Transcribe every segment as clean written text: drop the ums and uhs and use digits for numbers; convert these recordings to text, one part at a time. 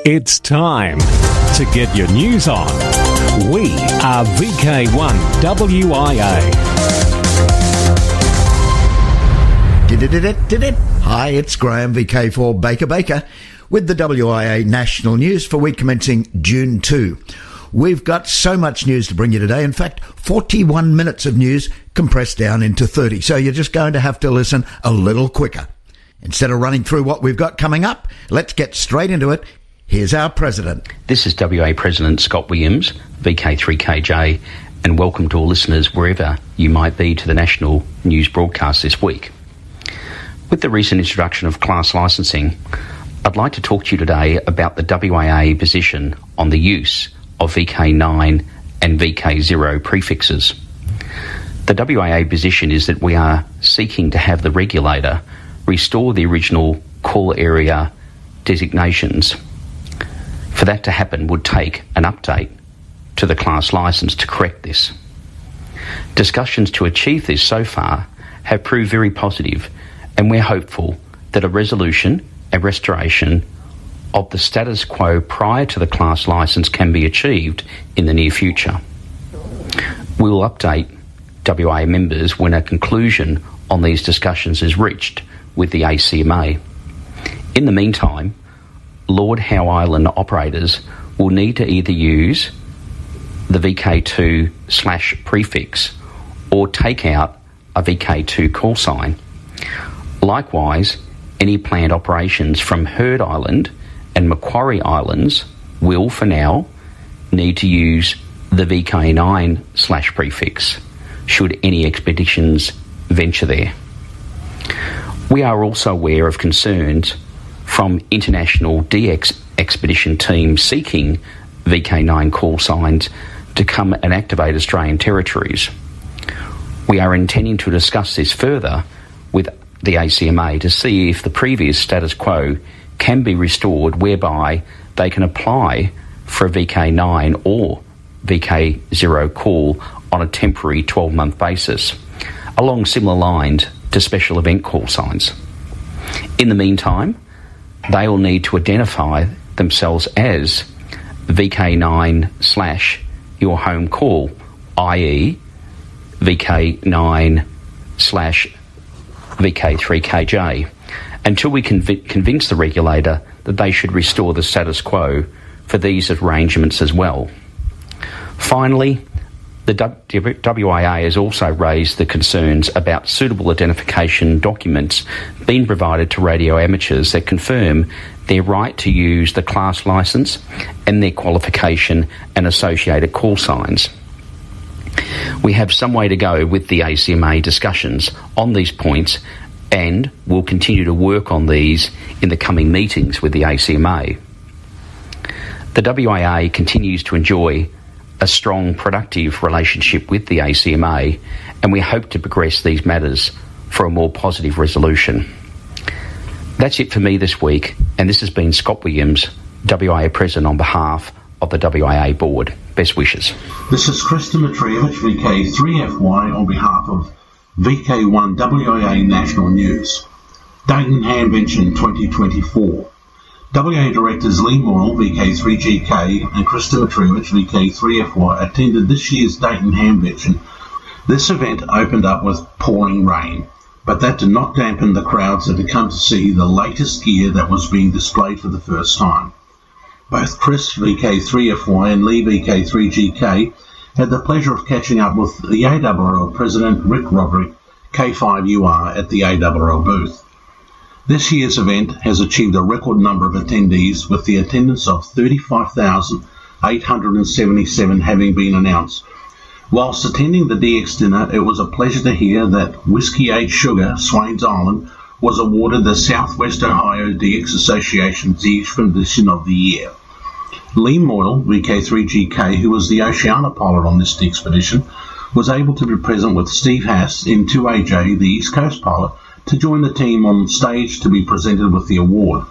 It's time to get your news on. We are VK1WIA. Hi, it's Graham, VK4 Baker, with the WIA National News for week commencing June 2. We've got so much news to bring you today. In fact, 41 minutes of news compressed down into 30. So you're just going to have to listen a little quicker. Instead of running through what we've got coming up, let's get straight into it. Here's our President. This is WA President Scott Williams, VK3KJ, and welcome to all listeners wherever you might be to the national news broadcast this week. With the recent introduction of class licensing, I'd like to talk to you today about the WIA position on the use of VK9 and VK0 prefixes. The WIA position is that we are seeking to have the regulator restore the original call area designations. For that to happen would take an update to the class licence to correct this. Discussions to achieve this so far have proved very positive, and we're hopeful that a resolution and restoration of the status quo prior to the class licence can be achieved in the near future. We will update WA members when a conclusion on these discussions is reached with the ACMA. In the meantime, Lord Howe Island operators will need to either use the VK2/ prefix or take out a VK2 call sign. Likewise, any planned operations from Heard Island and Macquarie Islands will, for now, need to use the VK9/ prefix, should any expeditions venture there. We are also aware of concerns from international DX expedition teams seeking VK9 call signs to come and activate Australian territories. We are intending to discuss this further with the ACMA to see if the previous status quo can be restored, whereby they can apply for a VK9 or VK0 call on a temporary 12-month basis, along similar lines to special event call signs. In the meantime, they will need to identify themselves as VK9/ your home call, i.e. VK9/ VK3KJ, until we convince the regulator that they should restore the status quo for these arrangements as well. Finally, the WIA has also raised the concerns about suitable identification documents being provided to radio amateurs that confirm their right to use the class licence and their qualification and associated call signs. We have some way to go with the ACMA discussions on these points, and will continue to work on these in the coming meetings with the ACMA. The WIA continues to enjoy a strong, productive relationship with the ACMA, and we hope to progress these matters for a more positive resolution. That's it for me this week, and this has been Scott Williams, WIA President, on behalf of the WIA Board. Best wishes. This is Krista Matrievich, VK3FY, on behalf of VK1 WIA National News. Dayton Hamvention 2024. WA Directors Lee Moyle, VK3GK, and Krista Matrievich, VK3FY, attended this year's Dayton Hamvention. This event opened up with pouring rain, but that did not dampen the crowds that had come to see the latest gear that was being displayed for the first time. Both Chris, VK3FY, and Lee, VK3GK, had the pleasure of catching up with the ARRL President Rick Roderick, K5UR, at the ARRL booth. This year's event has achieved a record number of attendees, with the attendance of 35,877 having been announced. Whilst attending the DX dinner, it was a pleasure to hear that Whiskey 8 Sugar, Swains Island, was awarded the Southwest Ohio DX Association's Expedition of the Year. Lee Moyle, VK3GK, who was the Oceania pilot on this expedition, was able to be present with Steve Haas in 2AJ, the East Coast pilot, to join the team on stage to be presented with the award.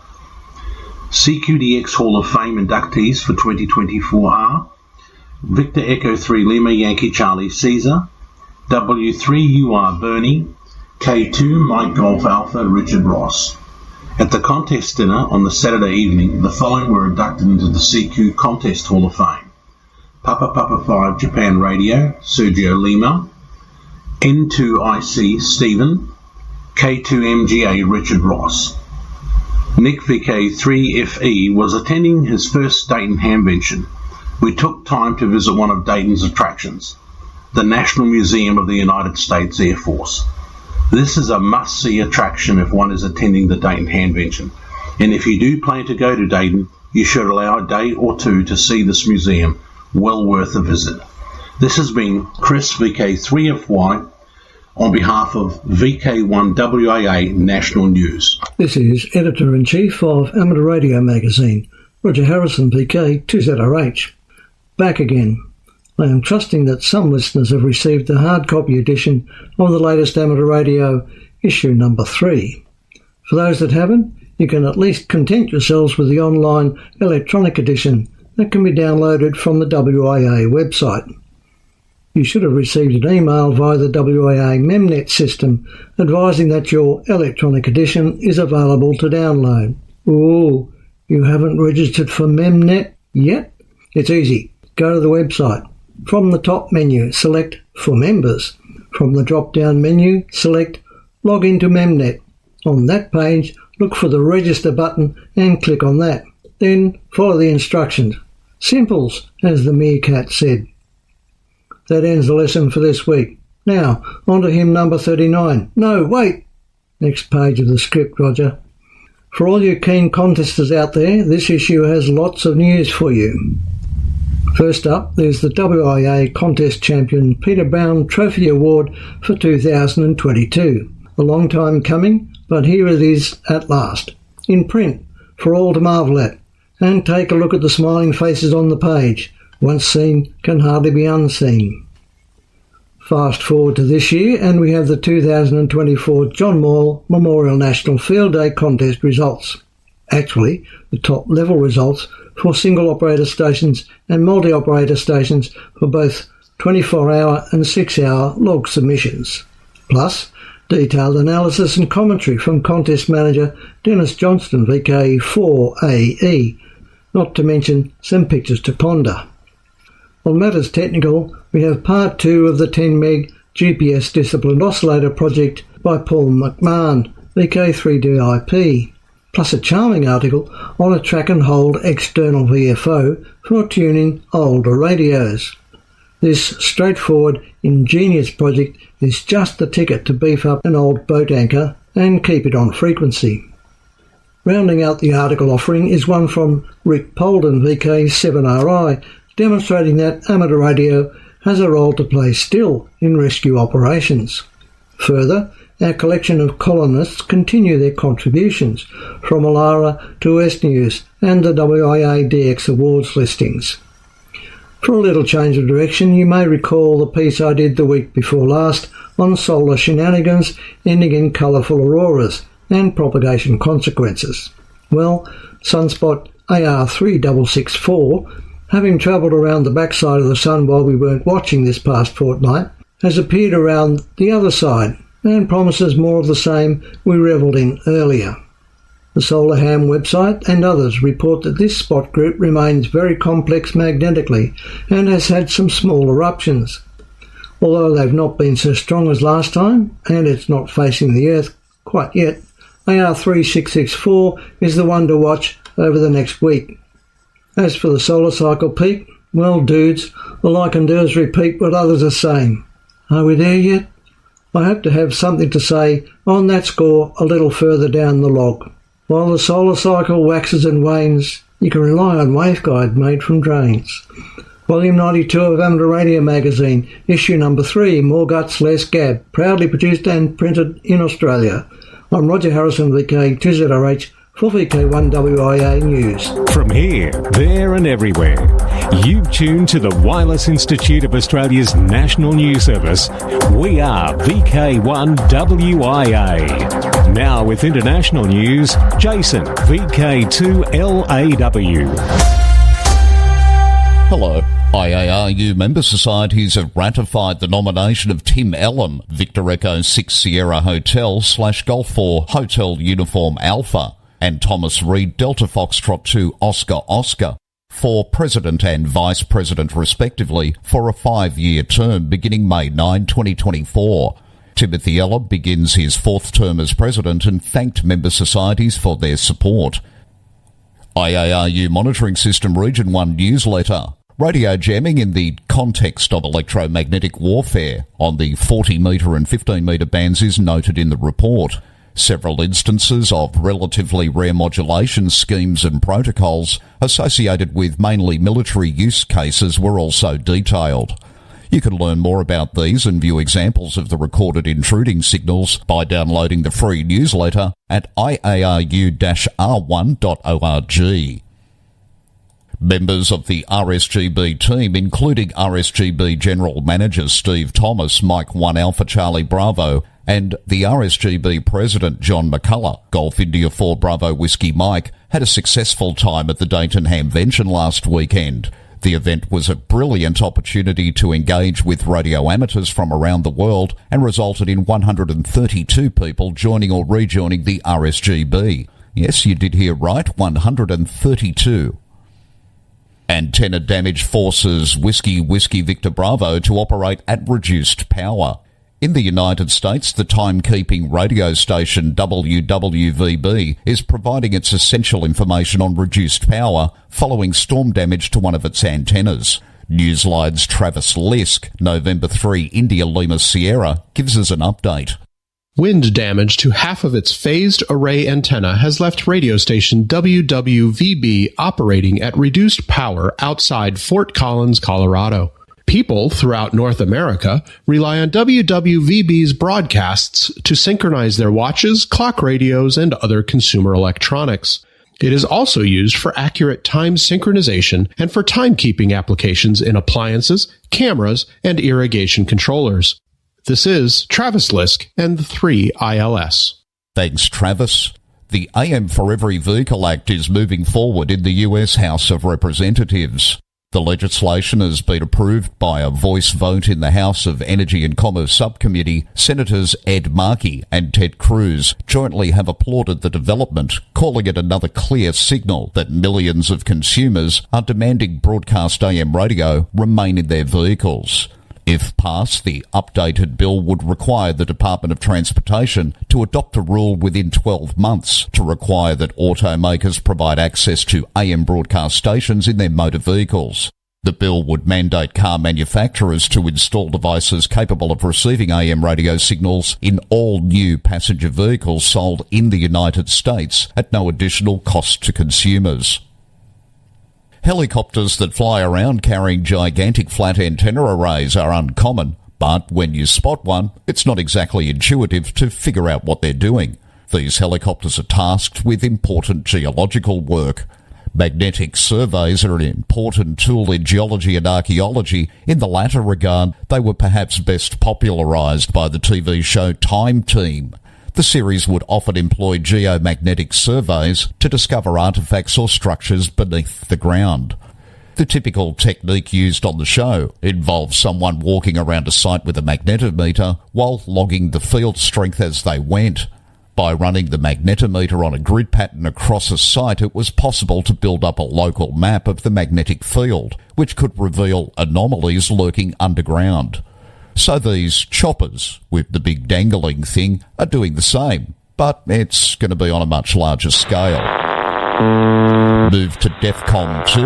CQDX Hall of Fame inductees for 2024 are Victor Echo 3 Lima Yankee Charlie Caesar, W3UR Bernie, K2 Mike Golf Alpha Richard Ross. At the contest dinner on the Saturday evening, the following were inducted into the CQ Contest Hall of Fame: Papa Papa 5 Japan Radio, Sergio Lima; N2IC Stephen; K2MGA Richard Ross. Nick VK3FE was attending his first Dayton Hamvention. We took time to visit one of Dayton's attractions, the National Museum of the United States Air Force. This is a must-see attraction if one is attending the Dayton Hamvention, and if you do plan to go to Dayton, you should allow a day or two to see this museum. Well worth a visit. This has been Chris VK3FY on behalf of VK1WAA National News. This is Editor-in-Chief of Amateur Radio Magazine, Roger Harrison, VK2ZRH. Back again. I am trusting that some listeners have received the hard copy edition of the latest Amateur Radio, issue number 3. For those that haven't, you can at least content yourselves with the online electronic edition that can be downloaded from the WIA website. You should have received an email via the WIA Memnet system advising that your electronic edition is available to download. Ooh, you haven't registered for Memnet yet? It's easy. Go to the website. From the top menu, select For Members. From the drop-down menu, select Log into Memnet. On that page, look for the Register button and click on that. Then follow the instructions. Simples, as the meerkat said. That ends the lesson for this week. Now, on to hymn number 39. No, wait! Next page of the script, Roger. For all you keen contesters out there, this issue has lots of news for you. First up, there's the WIA Contest Champion Peter Brown Trophy Award for 2022. A long time coming, but here it is at last. In print, for all to marvel at. And take a look at the smiling faces on the page. Once seen can hardly be unseen. Fast forward to this year and we have the 2024 John Moyle Memorial National Field Day Contest results. Actually, the top level results for single operator stations and multi-operator stations for both 24-hour and 6-hour log submissions. Plus, detailed analysis and commentary from contest manager Dennis Johnston, VK4AE, not to mention some pictures to ponder. On matters technical, we have part 2 of the 10 meg GPS disciplined oscillator project by Paul McMahon, VK3DIP, plus a charming article on a track and hold external VFO for tuning older radios. This straightforward, ingenious project is just the ticket to beef up an old boat anchor and keep it on frequency. Rounding out the article offering is one from Rick Polden, VK7RI, demonstrating that amateur radio has a role to play still in rescue operations. Further, our collection of columnists continue their contributions from Alara to West News and the WIA DX Awards listings. For a little change of direction, you may recall the piece I did the week before last on solar shenanigans ending in colourful auroras and propagation consequences. Well, sunspot AR3664, having travelled around the backside of the sun while we weren't watching this past fortnight, has appeared around the other side and promises more of the same we revelled in earlier. The Solar Ham website and others report that this spot group remains very complex magnetically and has had some small eruptions. Although they've not been so strong as last time, and it's not facing the Earth quite yet, AR3664 is the one to watch over the next week. As for the solar cycle peak, well dudes, all I can do is repeat what others are saying. Are we there yet? I hope to have something to say on that score a little further down the log. While the solar cycle waxes and wanes, you can rely on waveguide made from drains. Volume 92 of Amateur Radio Magazine, issue number 3, More Guts, Less Gab, proudly produced and printed in Australia. I'm Roger Harrison, VK2ZRH, for VK1WIA News. From here, there and everywhere, you've tuned to the Wireless Institute of Australia's National News Service. We are VK1WIA. Now with international news, Jason, VK2LAW. Hello. IARU member societies have ratified the nomination of Tim Ellum, Victor Echo 6 Sierra Hotel /Golf for Hotel Uniform Alpha, and Thomas Reid Delta Foxtrot 2 Oscar Oscar for President and Vice President respectively for a 5-year term beginning May 9, 2024. Timothy Ellum begins his 4th term as President and thanked member societies for their support. IARU Monitoring System Region 1 newsletter. Radio jamming in the context of electromagnetic warfare on the 40-metre and 15-metre bands is noted in the report. Several instances of relatively rare modulation schemes and protocols associated with mainly military use cases were also detailed. You can learn more about these and view examples of the recorded intruding signals by downloading the free newsletter at iaru-r1.org. Members of the RSGB team, including RSGB General Manager Steve Thomas, Mike 1 Alpha Charlie Bravo, and the RSGB President John McCullough, Golf India 4 Bravo Whiskey Mike, had a successful time at the Dayton Hamvention last weekend. The event was a brilliant opportunity to engage with radio amateurs from around the world and resulted in 132 people joining or rejoining the RSGB. Yes, you did hear right, 132. Antenna damage forces Whiskey Victor Bravo to operate at reduced power. In the United States, the timekeeping radio station WWVB is providing its essential information on reduced power following storm damage to one of its antennas. Newsline's Travis Lisk, November 3 India Lima Sierra, gives us an update. Wind damage to half of its phased array antenna has left radio station WWVB operating at reduced power outside Fort Collins, Colorado. People throughout North America rely on WWVB's broadcasts to synchronize their watches, clock radios, and other consumer electronics. It is also used for accurate time synchronization and for timekeeping applications in appliances, cameras, and irrigation controllers. This is Travis Lisk and the 3ILS. Thanks, Travis. The AM for Every Vehicle Act is moving forward in the U.S. House of Representatives. The legislation has been approved by a voice vote in the House of Energy and Commerce Subcommittee. Senators Ed Markey and Ted Cruz jointly have applauded the development, calling it another clear signal that millions of consumers are demanding broadcast AM radio remain in their vehicles. If passed, the updated bill would require the Department of Transportation to adopt a rule within 12 months to require that automakers provide access to AM broadcast stations in their motor vehicles. The bill would mandate car manufacturers to install devices capable of receiving AM radio signals in all new passenger vehicles sold in the United States at no additional cost to consumers. Helicopters that fly around carrying gigantic flat antenna arrays are uncommon, but when you spot one, it's not exactly intuitive to figure out what they're doing. These helicopters are tasked with important geological work. Magnetic surveys are an important tool in geology and archaeology. In the latter regard, they were perhaps best popularised by the TV show Time Team. The series would often employ geomagnetic surveys to discover artefacts or structures beneath the ground. The typical technique used on the show involves someone walking around a site with a magnetometer while logging the field strength as they went. By running the magnetometer on a grid pattern across a site, it was possible to build up a local map of the magnetic field, which could reveal anomalies lurking underground. So these choppers with the big dangling thing are doing the same, but it's going to be on a much larger scale. Move to DEFCON 2.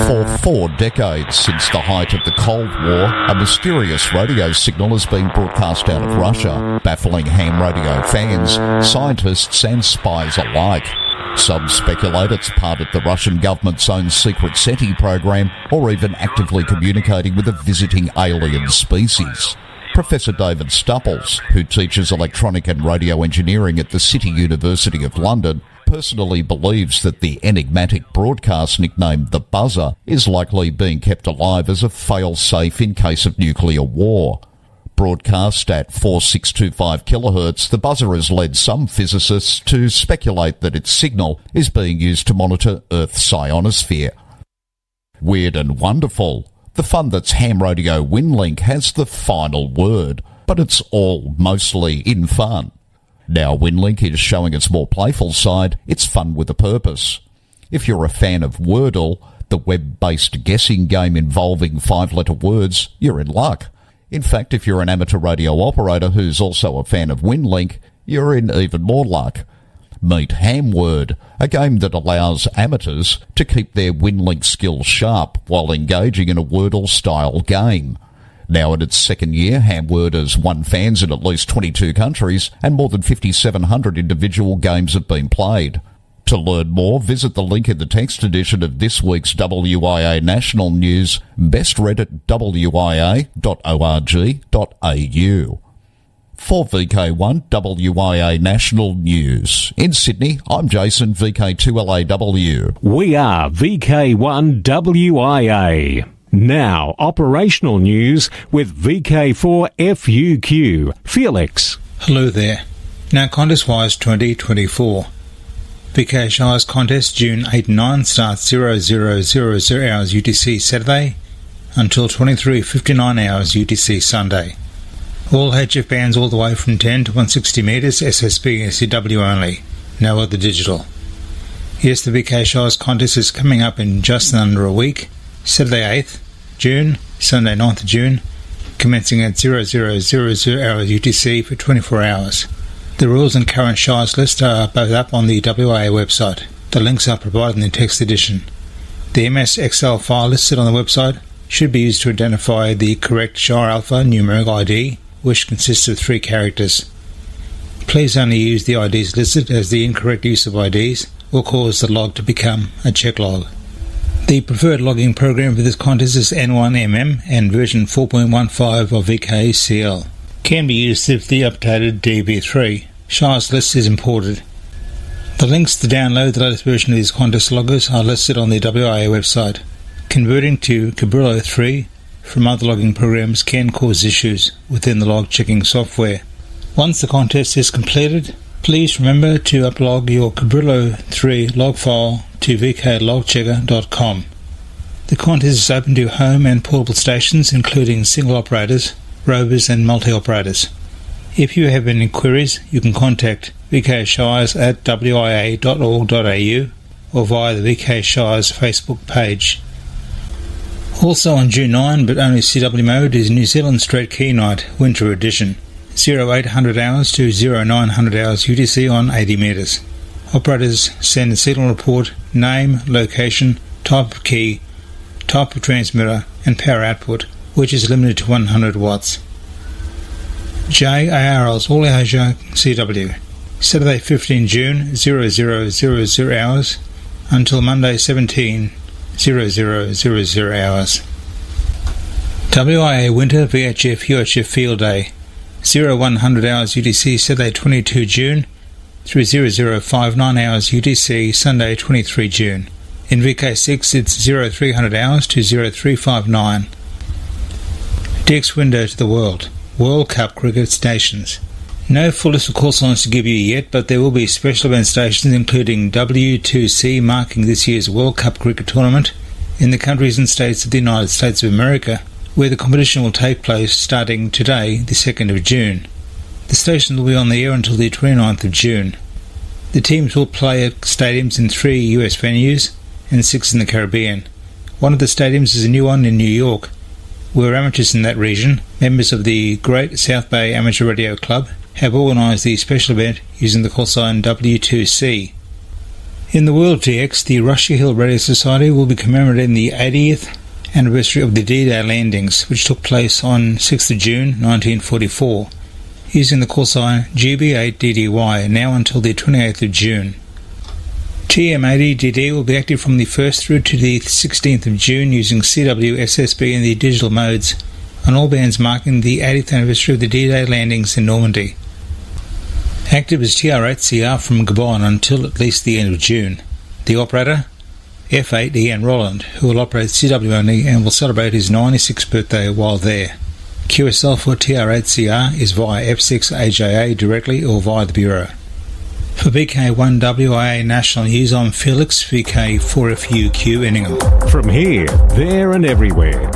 For 4 decades since the height of the Cold War, a mysterious radio signal has been broadcast out of Russia, baffling ham radio fans, scientists and spies alike. Some speculate it's part of the Russian government's own secret SETI program, or even actively communicating with a visiting alien species. Professor David Stupples, who teaches electronic and radio engineering at the City University of London, personally believes that the enigmatic broadcast nicknamed the Buzzer is likely being kept alive as a fail-safe in case of nuclear war. Broadcast at 4625 kHz, the buzzer has led some physicists to speculate that its signal is being used to monitor Earth's ionosphere. Weird and wonderful. The fun that's ham radio WinLink has the final word, but it's all mostly in fun. Now WinLink is showing its more playful side. It's fun with a purpose. If you're a fan of Wordle, the web-based guessing game involving 5-letter words, you're in luck. In fact, if you're an amateur radio operator who's also a fan of WinLink, you're in even more luck. Meet Hamword, a game that allows amateurs to keep their WinLink skills sharp while engaging in a Wordle-style game. Now in its second year, Hamword has won fans in at least 22 countries, and more than 5,700 individual games have been played. To learn more, visit the link in the text edition of this week's WIA National News, best read at wia.org.au. For VK1 WIA National News. In Sydney, I'm Jason, VK2LAW. We are VK1 WIA. Now, operational news with VK4 FUQ. Felix. Hello there. Now, Contest-wise 2024. VK Shires Contest June 8 and 9 starts 0000 hours UTC Saturday until 23:59 hours UTC Sunday. All HF bands all the way from 10 to 160 metres, SSB and CW only. No other digital. Yes, the VK Shires Contest is coming up in just under a week. Saturday 8th June, Sunday 9th June, commencing at 0000 hours UTC for 24 hours. The rules and current Shires list are both up on the WIA website. The links are provided in the text edition. The MS Excel file listed on the website should be used to identify the correct Shire Alpha numeric ID, which consists of 3 characters. Please only use the IDs listed, as the incorrect use of IDs will cause the log to become a check log. The preferred logging program for this contest is N1MM and version 4.15 of VKCL. Can be used if the updated DB3 Shires list is imported. The links to download the latest version of these contest loggers are listed on the WIA website. Converting to Cabrillo 3 from other logging programs can cause issues within the log checking software. Once the contest is completed, please remember to uplog your Cabrillo 3 log file to vklogchecker.com. The contest is open to home and portable stations, including single operators, rovers and multi-operators. If you have any queries, you can contact VK Shires at wia.org.au or via the VK Shires Facebook page. Also on June 9, but only CW mode, is New Zealand Straight Key Night Winter Edition, 0800 hours to 0900 hours UTC on 80 metres. Operators send a signal report, name, location, type of key, type of transmitter and power output, which is limited to 100 watts. JARL's All Asia CW, Saturday 15 June 0000 hours until Monday 17 0000 hours. WIA Winter VHF UHF Field Day, 0100 hours UTC Saturday 22 June through 0059 hours UTC Sunday 23 June. In VK6 it's 0300 hours to 0359. DX Window to the World Cup Cricket Stations. No full list of call signs to give you yet, but there will be special event stations including W2C marking this year's World Cup Cricket Tournament in the countries and states of the United States of America, where the competition will take place starting today, the 2nd of June. The stations will be on the air until the 29th of June. The teams will play at stadiums in 3 US venues and 6 in the Caribbean. One of the stadiums is a new one in New York, where amateurs in that region, members of the Great South Bay Amateur Radio Club, have organised the special event using the call sign W2C. In the World DX, the Russia Hill Radio Society will be commemorating the 80th anniversary of the D-Day landings, which took place on 6th of June 1944, using the call sign GB8DDY, now until the 28th of June. TM80DD will be active from the 1st through to the 16th of June using CW, SSB and the digital modes on all bands marking the 80th anniversary of the D-Day landings in Normandy. Active is TR8CR from Gabon until at least the end of June. The operator, F8 Ian Roland, who will operate CW only and will celebrate his 96th birthday while there. QSL for TR8CR is via F6 AJA directly or via the Bureau. For VK1 WIA National News, I'm Felix, VK4FUQ Inningham. From here, there and everywhere,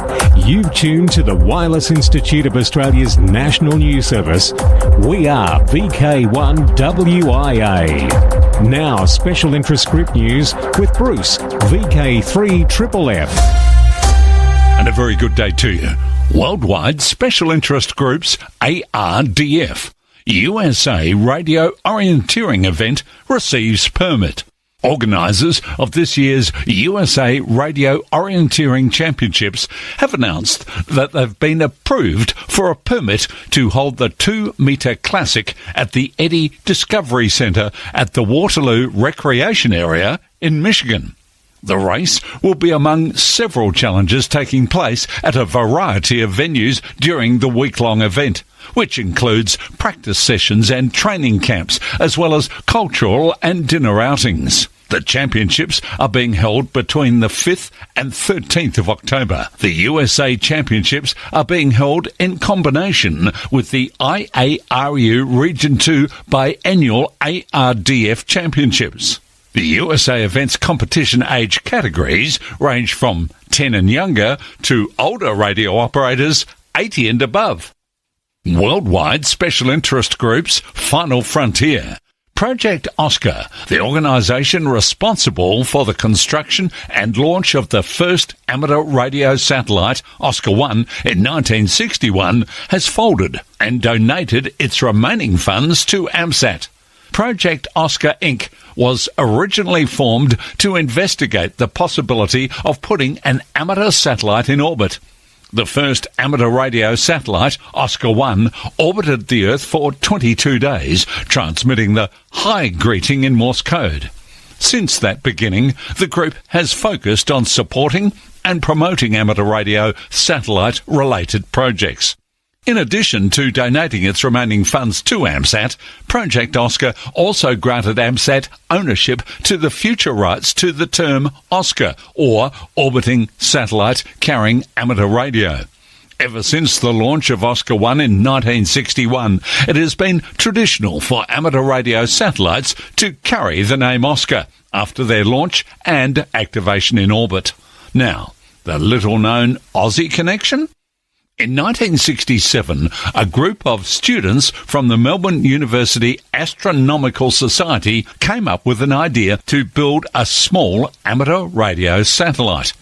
You've tuned to the Wireless Institute of Australia's National News Service. We are VK1WIA. Now, special interest group news with Bruce, VK3FFF. And a very good day to you. Worldwide Special Interest Groups ARDF USA Radio Orienteering event receives permit. Organisers of this year's USA Radio Orienteering Championships have announced that they've been approved for a permit to hold the 2-metre classic at the Eddy Discovery Centre at the Waterloo Recreation Area in Michigan. The race will be among several challenges taking place at a variety of venues during the week-long event, which includes practice sessions and training camps, as well as cultural and dinner outings. The championships are being held between the 5th and 13th of October. The USA Championships are being held in combination with the IARU Region 2 biannual ARDF Championships. The USA event's competition age categories range from 10 and younger to older radio operators 80 and above. Worldwide Special Interest Groups Final Frontier. Project Oscar, the organisation responsible for the construction and launch of the first amateur radio satellite, Oscar 1, in 1961, has folded and donated its remaining funds to AMSAT. Project Oscar Inc. was originally formed to investigate the possibility of putting an amateur satellite in orbit. The first amateur radio satellite, Oscar 1, orbited the Earth for 22 days, transmitting the Hi greeting in Morse code. Since that beginning, the group has focused on supporting and promoting amateur radio satellite-related projects. In addition to donating its remaining funds to AMSAT, Project Oscar also granted AMSAT ownership to the future rights to the term Oscar, or Orbiting Satellite Carrying Amateur Radio. Ever since the launch of Oscar 1 in 1961, it has been traditional for amateur radio satellites to carry the name Oscar after their launch and activation in orbit. Now, the little-known Aussie connection? In 1967, a group of students from the Melbourne University Astronomical Society came up with an idea to build a small amateur radio satellite.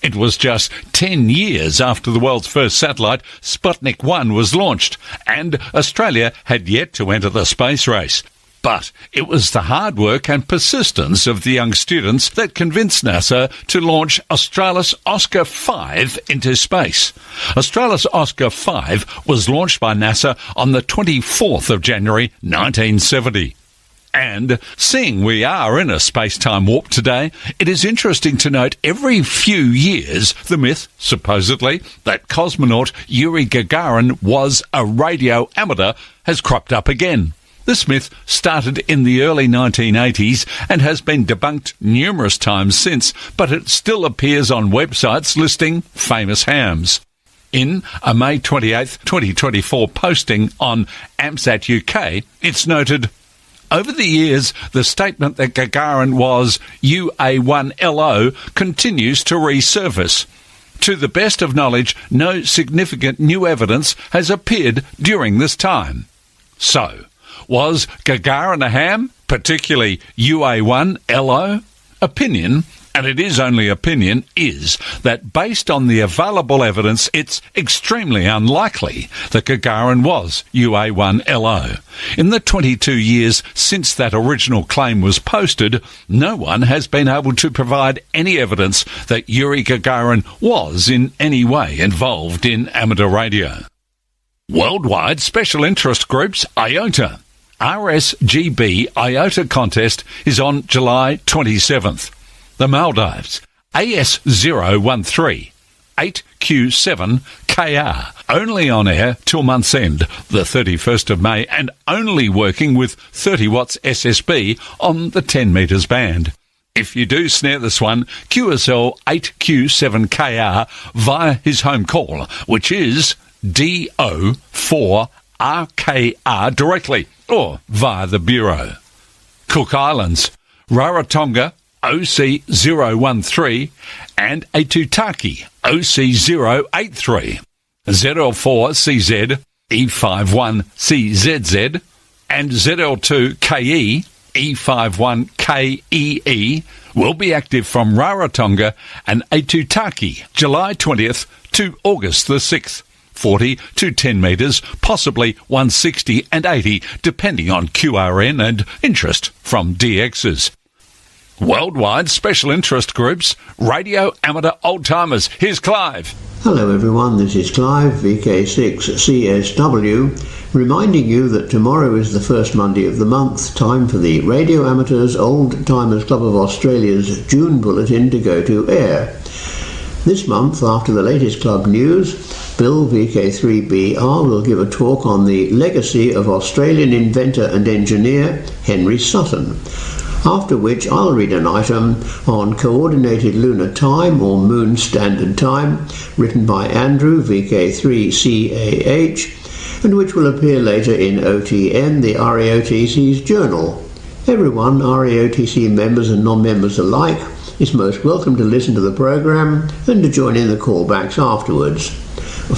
It was just 10 years after the world's first satellite, Sputnik 1, was launched, and Australia had yet to enter the space race. But it was the hard work and persistence of the young students that convinced NASA to launch Australis Oscar 5 into space. Australis Oscar 5 was launched by NASA on the 24th of January 1970. And seeing we are in a space-time warp today, it is interesting to note every few years the myth, supposedly, that cosmonaut Yuri Gagarin was a radio amateur has cropped up again. This myth started in the early 1980s and has been debunked numerous times since, but it still appears on websites listing famous hams. In a May 28, 2024 posting on AMSAT UK, it's noted, over the years, the statement that Gagarin was UA1LO continues to resurface. To the best of knowledge, no significant new evidence has appeared during this time. So, was Gagarin a ham, particularly UA1LO? Opinion, and it is only opinion, is that based on the available evidence, it's extremely unlikely that Gagarin was UA1LO. In the 22 years since that original claim was posted, no one has been able to provide any evidence that Yuri Gagarin was in any way involved in amateur radio. Worldwide Special Interest Groups IOTA. RSGB IOTA contest is on July 27th. The Maldives, AS013, 8Q7KR, only on air till month's end, the 31st of May, and only working with 30 watts SSB on the 10 metres band. If you do snare this one, QSL 8Q7KR via his home call, which is DO4RKR directly, or via the Bureau. Cook Islands, Rarotonga, OC013, and Aitutaki, OC083, ZL4CZ E51CZZ, and ZL2KE E51KEE will be active from Rarotonga and Aitutaki, July 20th to August the 6th. 40 to 10 metres, possibly 160 and 80, depending on QRN and interest from DXs. Worldwide special interest groups, Radio Amateur Old Timers. Here's Clive. Hello everyone, this is Clive, VK6CSW, reminding you that tomorrow is the first Monday of the month, time for the Radio Amateurs Old Timers Club of Australia's June Bulletin to go to air. This month, after the latest club news, Bill VK3BR will give a talk on the legacy of Australian inventor and engineer Henry Sutton, after which I'll read an item on Coordinated Lunar Time or Moon Standard Time, written by Andrew VK3CAH, and which will appear later in OTN, the RAOTC's journal. Everyone, RAOTC members and non-members alike, is most welcome to listen to the programme and to join in the callbacks afterwards.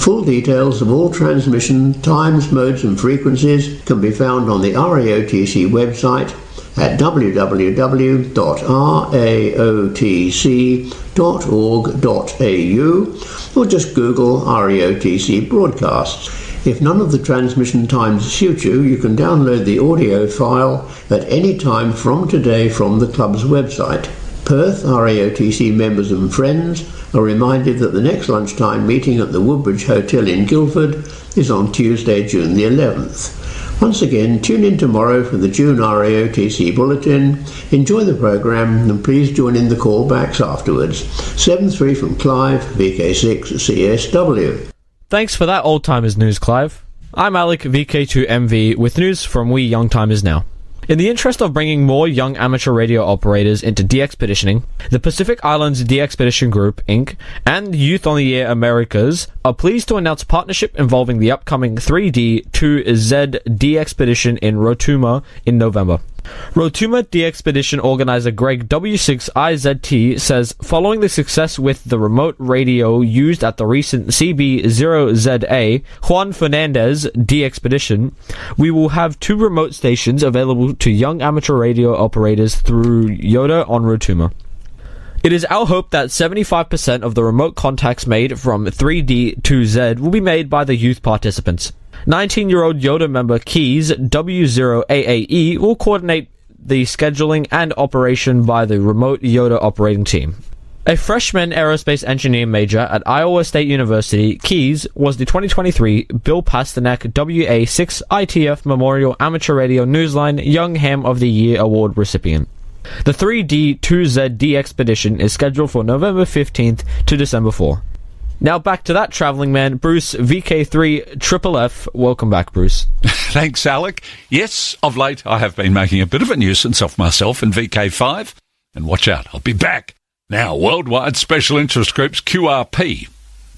Full details of all transmission times, modes and frequencies can be found on the RAOTC website at www.raotc.org.au or just Google RAOTC broadcasts. If none of the transmission times suit you, you can download the audio file at any time from today from the club's website. Perth RAOTC members and friends are reminded that the next lunchtime meeting at the Woodbridge Hotel in Guildford is on Tuesday, June the 11th. Once again, tune in tomorrow for the June RAOTC Bulletin. Enjoy the programme and please join in the callbacks afterwards. 7-3 from Clive, VK6CSW. Thanks for that Old Timers news, Clive. I'm Alec, VK2MV, with news from We Young Timers Now. In the interest of bringing more young amateur radio operators into de-expeditioning, the Pacific Islands De-Expedition Group, Inc., and Youth on the Air Americas are pleased to announce partnership involving the upcoming 3D-2Z De-Expedition in Rotuma in November. Rotuma De-Expedition organizer Greg W6IZT says, following the success with the remote radio used at the recent CB0ZA Juan Fernandez De-Expedition, we will have 2 remote stations available to young amateur radio operators through Yoda on Rotuma. It is our hope that 75% of the remote contacts made from 3D-2Z will be made by the youth participants. 19-year-old Yoda member Keys W0AAE will coordinate the scheduling and operation by the remote Yoda operating team. A freshman aerospace engineer major at Iowa State University, Keys was the 2023 Bill Pasternak WA6 ITF Memorial Amateur Radio Newsline Young Ham of the Year Award recipient. The 3D-2Z De-Expedition is scheduled for November 15th to December 4. Now back to that travelling man, Bruce, VK3FFF. Welcome back, Bruce. Thanks, Alec. Yes, of late I have been making a bit of a nuisance of myself in VK5. And watch out, I'll be back. Now, Worldwide Special Interest Groups, QRP.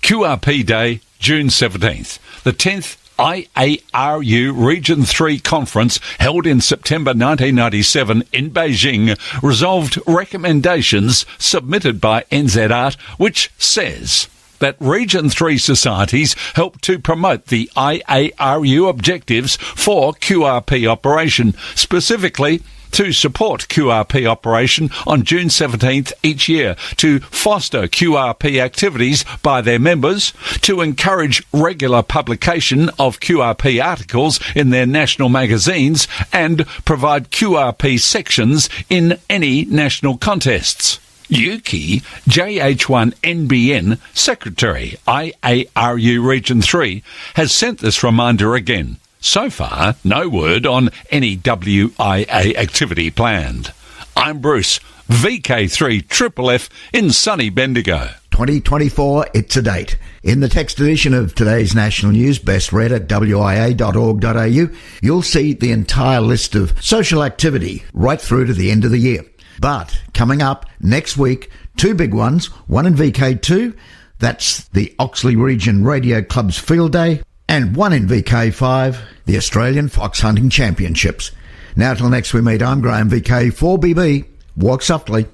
QRP Day, June 17th. The 10th IARU Region 3 Conference, held in September 1997 in Beijing, resolved recommendations submitted by NZ Art, which says that Region 3 societies help to promote the IARU objectives for QRP operation, specifically to support QRP operation on June 17th each year, to foster QRP activities by their members, to encourage regular publication of QRP articles in their national magazines, and provide QRP sections in any national contests. Yuki, JH1NBN, Secretary, IARU Region 3, has sent this reminder again. So far, no word on any WIA activity planned. I'm Bruce, VK3FFF in sunny Bendigo. 2024, it's a date. In the text edition of today's national news, best read at wia.org.au, you'll see the entire list of social activity right through to the end of the year. But coming up next week, 2 big ones, one in VK2, that's the Oxley Region Radio Club's Field Day, and one in VK5, the Australian Fox Hunting Championships. Now till next we meet, I'm Graham, VK4BB. Walk softly.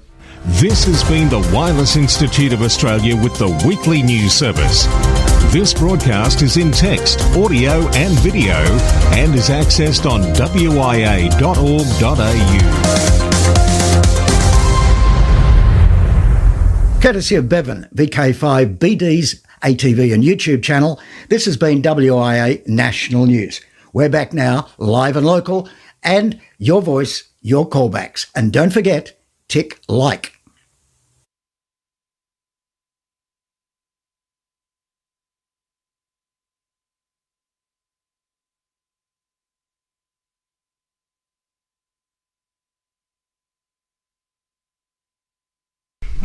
This has been the Wireless Institute of Australia with the weekly news service. This broadcast is in text, audio and video and is accessed on wia.org.au. Courtesy of Bevan, VK5 BD's ATV and YouTube channel, this has been WIA National News. We're back now, live and local, and your voice, your callbacks. And don't forget, tick like.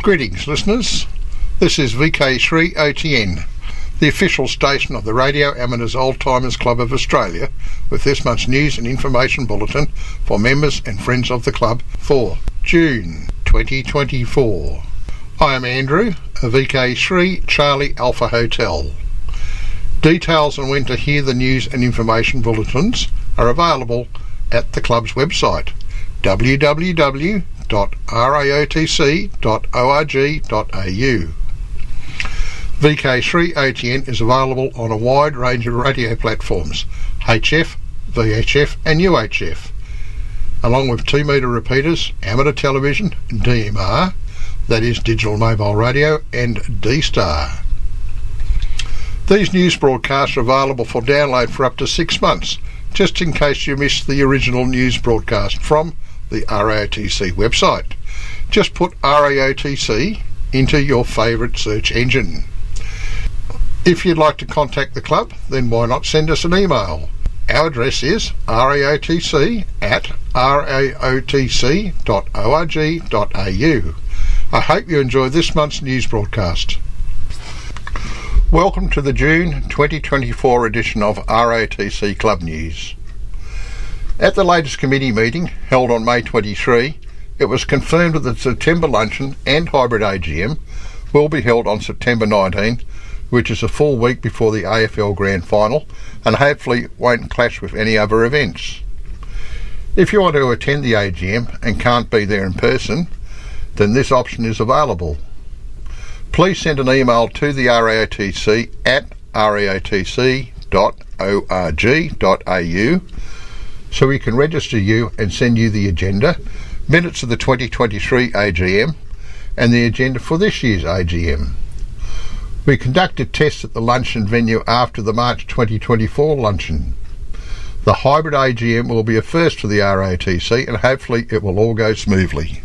Greetings, listeners. This is VK3OTN, the official station of the Radio Amateurs Old Timers Club of Australia, with this month's news and information bulletin for members and friends of the club for June 2024. I am Andrew, a VK3 Charlie Alpha Hotel. Details on when to hear the news and information bulletins are available at the club's website, www.raotc.org.au. VK3OTN is available on a wide range of radio platforms, HF, VHF and UHF, along with 2-metre repeaters, amateur television, DMR, that is digital mobile radio, and D-Star. These news broadcasts are available for download for up to 6 months, just in case you missed the original news broadcast from the RAOTC website. Just put RAOTC into your favourite search engine. If you'd like to contact the club, then why not send us an email? Our address is raotc@raotc.org.au. I hope you enjoy this month's news broadcast. Welcome to the June 2024 edition of RAOTC Club News. At the latest committee meeting, held on May 23, it was confirmed that the September luncheon and hybrid AGM will be held on September 19, which is a full week before the AFL Grand Final, and hopefully won't clash with any other events. If you want to attend the AGM and can't be there in person, then this option is available. Please send an email to the RAOTC at raotc.org.au so we can register you and send you the agenda, minutes of the 2023 AGM, and the agenda for this year's AGM. We conducted tests at the luncheon venue after the March 2024 luncheon. The hybrid AGM will be a first for the RAOTC, and hopefully it will all go smoothly.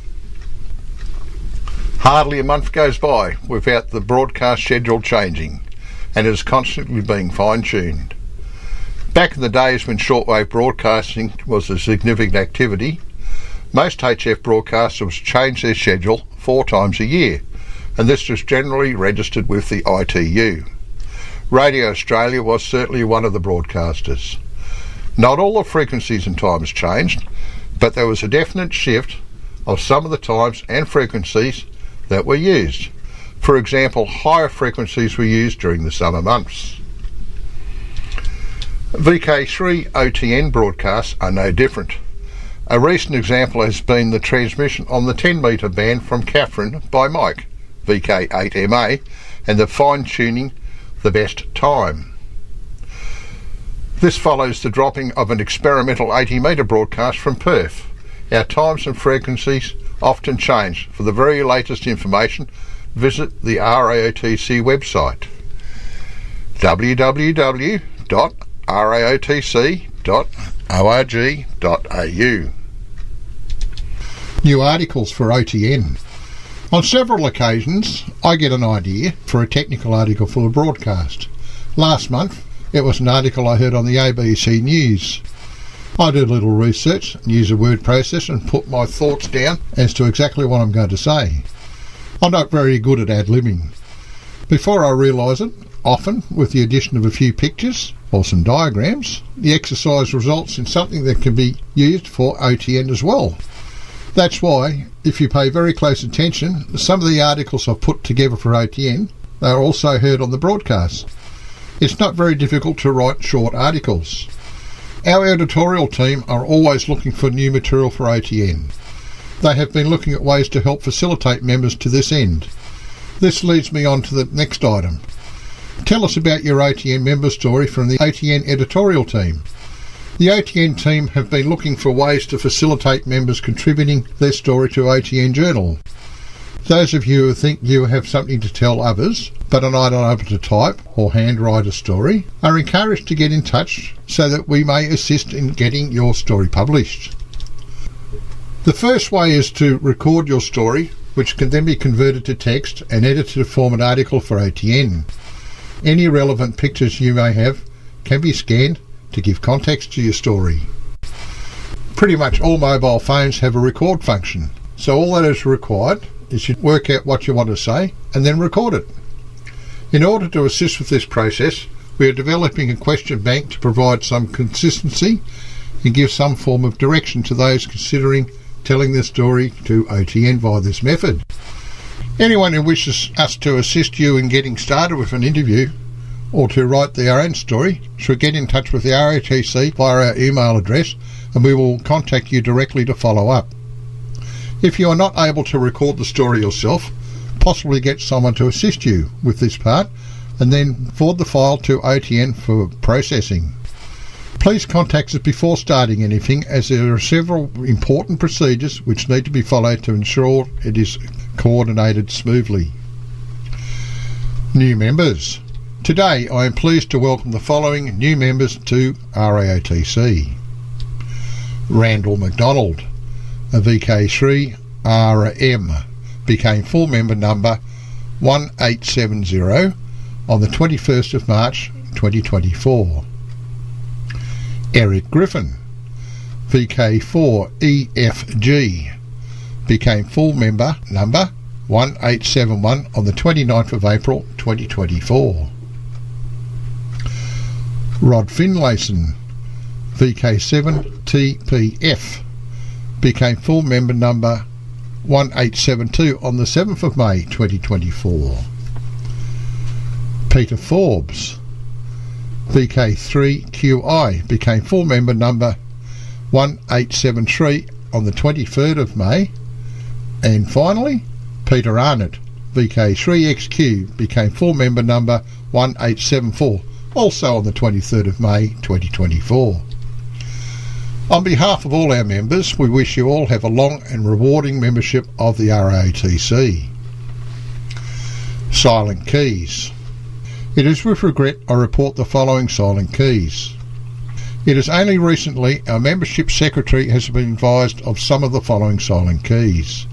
Hardly a month goes by without the broadcast schedule changing, and it is constantly being fine-tuned. Back in the days when shortwave broadcasting was a significant activity, most HF broadcasters changed their schedule 4 times a year, and this was generally registered with the ITU. Radio Australia was certainly one of the broadcasters. Not all the frequencies and times changed, but there was a definite shift of some of the times and frequencies that were used. For example, higher frequencies were used during the summer months. VK3OTN broadcasts are no different. A recent example has been the transmission on the 10-metre band from Catherine by Mike, VK8MA, and the fine-tuning the best time. This follows the dropping of an experimental 80-metre broadcast from Perth. Our times and frequencies often change. For the very latest information, visit the RAOTC website, www.raotc.org.au. New articles for OTN. On several occasions, I get an idea for a technical article for a broadcast. Last month, it was an article I heard on the ABC News. I do a little research, use a word processor and put my thoughts down as to exactly what I'm going to say. I'm not very good at ad-libbing. Before I realise it, often with the addition of a few pictures or some diagrams, the exercise results in something that can be used for OTN as well. That's why, if you pay very close attention, some of the articles I've put together for OTN, they are also heard on the broadcast. It's not very difficult to write short articles. Our editorial team are always looking for new material for OTN. They have been looking at ways to help facilitate members to this end. This leads me on to the next item. Tell us about your OTN member story from the OTN editorial team. The OTN team have been looking for ways to facilitate members contributing their story to OTN Journal. Those of you who think you have something to tell others, but are not able to type or handwrite a story, are encouraged to get in touch so that we may assist in getting your story published. The first way is to record your story, which can then be converted to text and edited to form an article for OTN. Any relevant pictures you may have can be scanned to give context to your story. Pretty much all mobile phones have a record function, so all that is required is you work out what you want to say and then record it. In order to assist with this process, we are developing a question bank to provide some consistency and give some form of direction to those considering telling their story to OTN via this method. Anyone who wishes us to assist you in getting started with an interview or to write their own story should get in touch with the ROTC via our email address, and we will contact you directly to follow up. If you are not able to record the story yourself, possibly get someone to assist you with this part and then forward the file to OTN for processing. Please contact us before starting anything, as there are several important procedures which need to be followed to ensure it is coordinated smoothly. New members. Today I am pleased to welcome the following new members to RAOTC. Randall McDonald, a VK3 RM, became full member number 1870 on the 21st of March 2024. Eric Griffin, VK4 EFG, became full member number 1871 on the 29th of April 2024. Rod Finlayson, VK7 TPF, became full member number 1872 on the 7th of May 2024. Peter Forbes, VK3QI, became full member number 1873 on the 23rd of May. And finally, Peter Arnott, VK3XQ, became full member number 1874, also on the 23rd of May 2024. On behalf of all our members, we wish you all have a long and rewarding membership of the RAOTC. Silent keys. It is with regret I report the following silent keys. It is only recently our membership secretary has been advised of some of the following silent keys.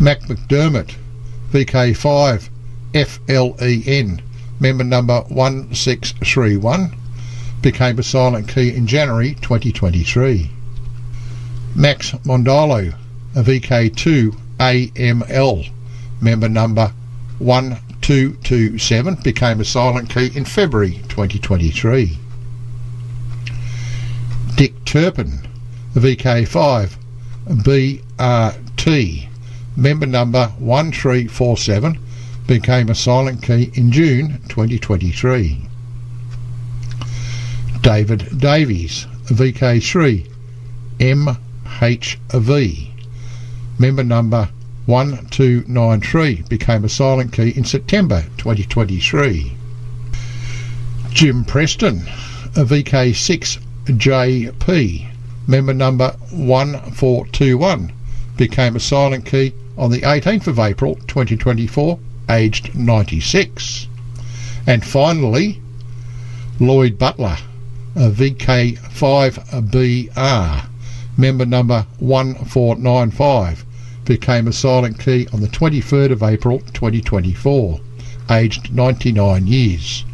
Mac McDermott, VK5 FLEN, member number 1631, became a silent key in January 2023. Max Mondolo, a VK2 AML, member number 1227, became a silent key in February 2023. Dick Turpin, VK5 BRT, member number 1347, became a silent key in June 2023. David Davies, VK3 MHV, member number 1293, became a silent key in September 2023. Jim Preston, a VK6 JP, member number 1421, became a silent key on the 18th of April 2024, aged 96. And finally, Lloyd Butler, a VK5BR, member number 1495, became a silent key on the 23rd of April 2024, aged 99 years.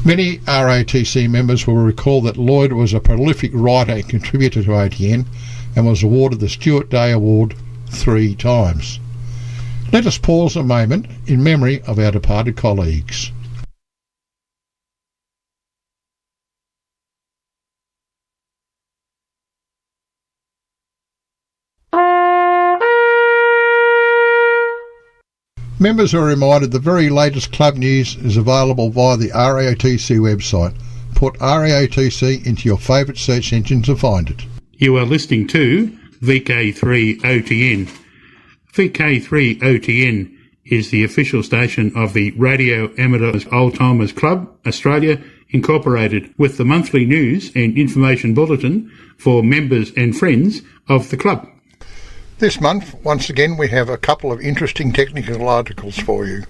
Many RATC members will recall that Lloyd was a prolific writer and contributor to OTN and was awarded the Stuart Day Award 3 times. Let us pause a moment in memory of our departed colleagues. Members are reminded the very latest club news is available via the RAOTC website. Put RAOTC into your favourite search engine to find it. You are listening to VK3OTN. VK3OTN is the official station of the Radio Amateur Old-Timers Club, Australia, incorporated with the monthly news and information bulletin for members and friends of the club. This month, once again, we have a couple of interesting technical articles for you.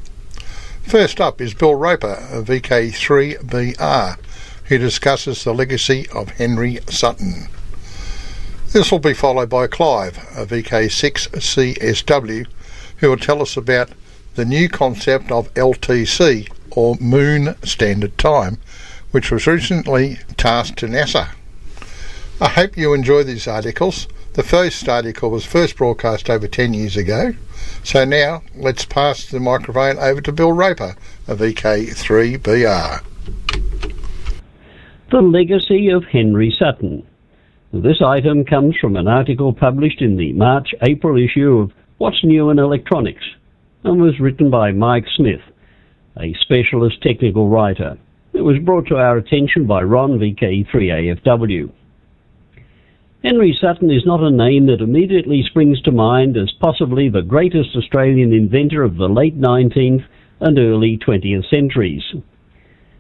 First up is Bill Roper of VK3BR, who discusses the legacy of Henry Sutton. This will be followed by Clive of VK6CSW, who will tell us about the new concept of LTC, or Moon Standard Time, which was recently tasked to NASA. I hope you enjoy these articles. The first article was first broadcast over 10 years ago, so now let's pass the microphone over to Bill Roper of VK3BR. The legacy of Henry Sutton. This item comes from an article published in the March-April issue of What's New in Electronics, and was written by Mike Smith, a specialist technical writer. It was brought to our attention by Ron VK3AFW. Henry Sutton is not a name that immediately springs to mind as possibly the greatest Australian inventor of the late 19th and early 20th centuries.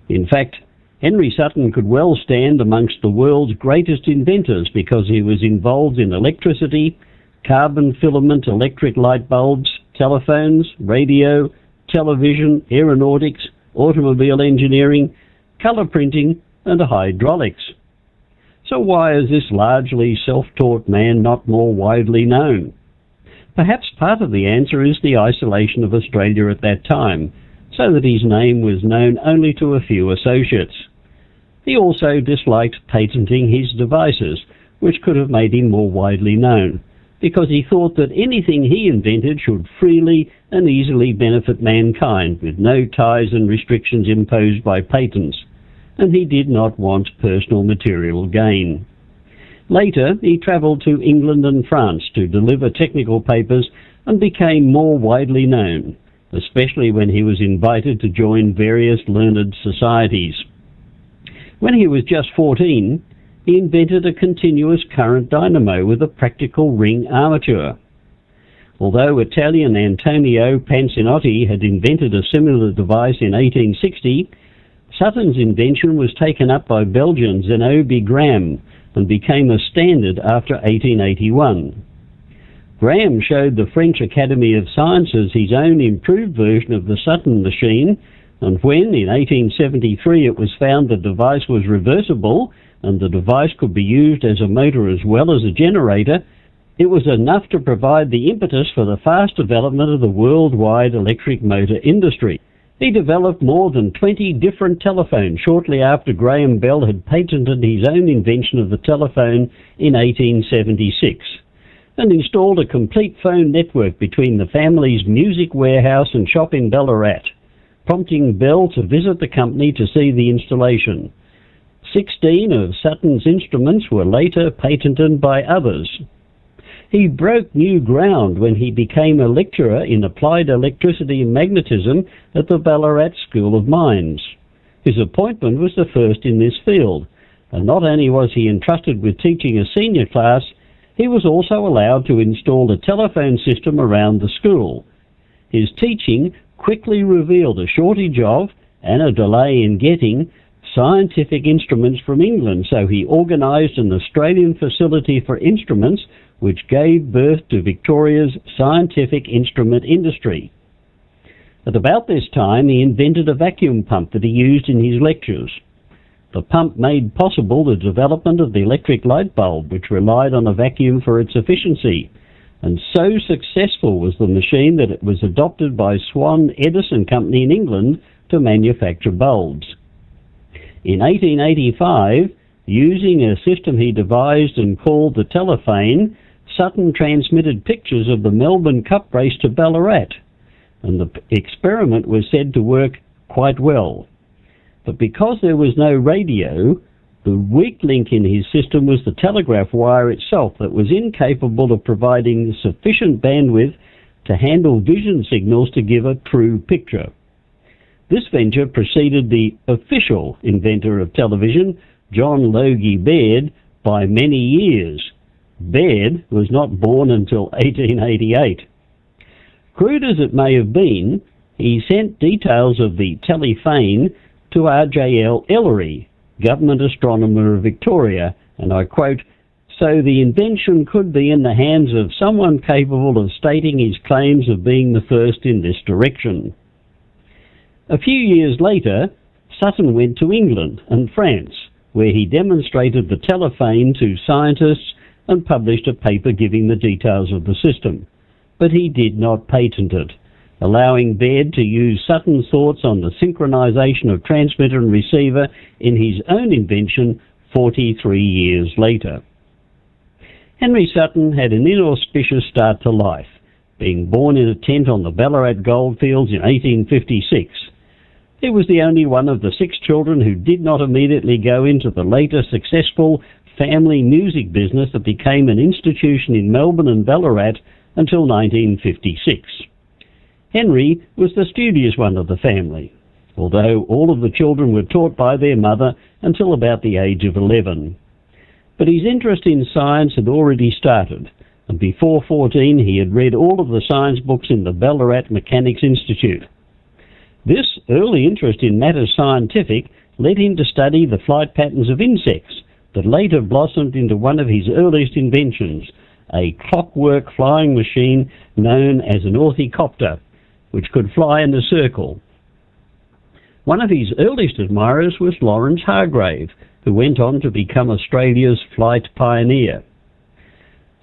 In fact, Henry Sutton could well stand amongst the world's greatest inventors because he was involved in electricity, carbon filament electric light bulbs, telephones, radio, television, aeronautics, automobile engineering, colour printing and hydraulics. So why is this largely self-taught man not more widely known? Perhaps part of the answer is the isolation of Australia at that time, so that his name was known only to a few associates. He also disliked patenting his devices, which could have made him more widely known, because he thought that anything he invented should freely and easily benefit mankind, with no ties and restrictions imposed by patents, and he did not want personal material gain. Later, he travelled to England and France to deliver technical papers and became more widely known, especially when he was invited to join various learned societies. When he was just 14, he invented a continuous current dynamo with a practical ring armature. Although Italian Antonio Pansinotti had invented a similar device in 1860, Sutton's invention was taken up by Belgian Zenobe Gramme and became a standard after 1881. Gramme showed the French Academy of Sciences his own improved version of the Sutton machine, and when, in 1873, it was found the device was reversible and the device could be used as a motor as well as a generator, it was enough to provide the impetus for the fast development of the worldwide electric motor industry. He developed more than 20 different telephones shortly after Graham Bell had patented his own invention of the telephone in 1876, and installed a complete phone network between the family's music warehouse and shop in Ballarat, prompting Bell to visit the company to see the installation. 16 of Sutton's instruments were later patented by others. He broke new ground when he became a lecturer in applied electricity and magnetism at the Ballarat School of Mines. His appointment was the first in this field, and not only was he entrusted with teaching a senior class, he was also allowed to install a telephone system around the school. His teaching quickly revealed a shortage of, and a delay in getting, scientific instruments from England, so he organised an Australian facility for instruments which gave birth to Victoria's scientific instrument industry. At about this time, he invented a vacuum pump that he used in his lectures. The pump made possible the development of the electric light bulb, which relied on a vacuum for its efficiency, and so successful was the machine that it was adopted by Swan Edison Company in England to manufacture bulbs. In 1885, using a system he devised and called the telephane, Sutton transmitted pictures of the Melbourne Cup race to Ballarat, and the experiment was said to work quite well. But because there was no radio, the weak link in his system was the telegraph wire itself that was incapable of providing sufficient bandwidth to handle vision signals to give a true picture. This venture preceded the official inventor of television, John Logie Baird, by many years, Baird was not born until 1888. Crude as it may have been, he sent details of the telephane to R.J.L. Ellery, government astronomer of Victoria, and I quote, "So the invention could be in the hands of someone capable of stating his claims of being the first in this direction." A few years later, Sutton went to England and France, where he demonstrated the telephane to scientists and published a paper giving the details of the system. But he did not patent it, allowing Baird to use Sutton's thoughts on the synchronization of transmitter and receiver in his own invention 43 years later. Henry Sutton had an inauspicious start to life, being born in a tent on the Ballarat goldfields in 1856. He was the only one of the 6 children who did not immediately go into the later successful family music business that became an institution in Melbourne and Ballarat until 1956. Henry was the studious one of the family, although all of the children were taught by their mother until about the age of 11. But his interest in science had already started, and before 14 he had read all of the science books in the Ballarat Mechanics Institute. This early interest in matters scientific led him to study the flight patterns of insects that later blossomed into one of his earliest inventions, a clockwork flying machine known as an orthicopter, which could fly in a circle. One of his earliest admirers was Lawrence Hargrave, who went on to become Australia's flight pioneer.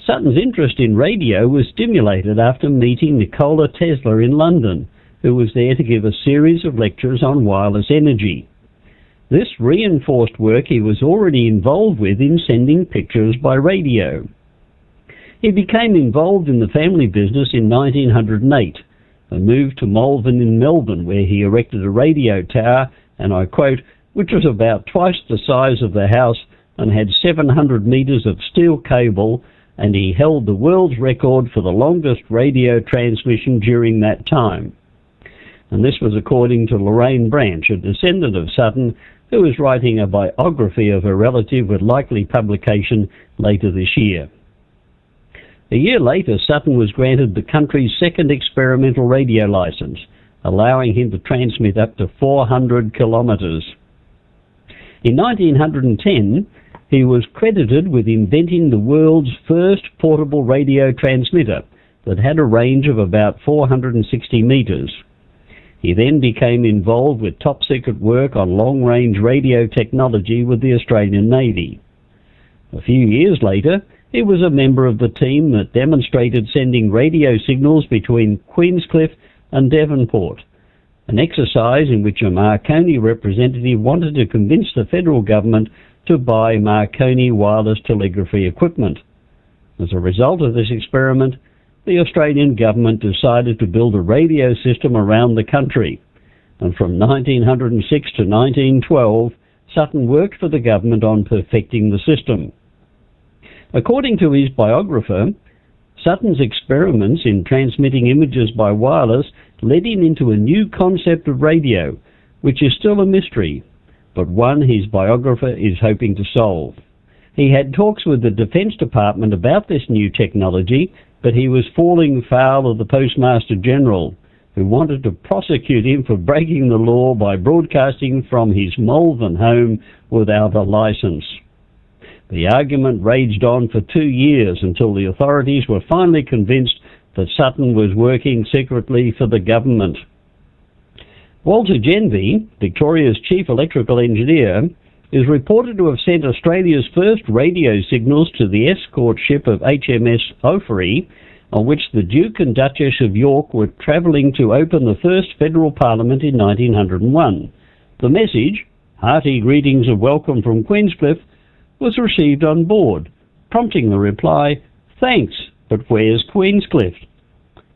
Sutton's interest in radio was stimulated after meeting Nikola Tesla in London, who was there to give a series of lectures on wireless energy. This reinforced work he was already involved with in sending pictures by radio. He became involved in the family business in 1908 and moved to Malvern in Melbourne, where he erected a radio tower, and I quote, which was about twice the size of the house and had 700 metres of steel cable, and he held the world's record for the longest radio transmission during that time. And this was according to Lorraine Branch, a descendant of Sutton, who was writing a biography of her relative with likely publication later this year. A year later, Sutton was granted the country's second experimental radio licence, allowing him to transmit up to 400 kilometres. In 1910, he was credited with inventing the world's first portable radio transmitter that had a range of about 460 metres. He then became involved with top-secret work on long-range radio technology with the Australian Navy. A few years later, he was a member of the team that demonstrated sending radio signals between Queenscliff and Devonport, an exercise in which a Marconi representative wanted to convince the federal government to buy Marconi wireless telegraphy equipment. As a result of this experiment, the Australian government decided to build a radio system around the country, and from 1906 to 1912, Sutton worked for the government on perfecting the system. According to his biographer, Sutton's experiments in transmitting images by wireless led him into a new concept of radio, which is still a mystery, but one his biographer is hoping to solve. He had talks with the Defence Department about this new technology, but he was falling foul of the Postmaster General, who wanted to prosecute him for breaking the law by broadcasting from his Malvern home without a licence. The argument raged on for 2 years until the authorities were finally convinced that Sutton was working secretly for the government. Walter Genvey, Victoria's chief electrical engineer, is reported to have sent Australia's first radio signals to the escort ship of HMS Ophery, on which the Duke and Duchess of York were travelling to open the first federal parliament in 1901. The message, "Hearty greetings of welcome from Queenscliff," was received on board, prompting the reply, "Thanks, but where's Queenscliff?"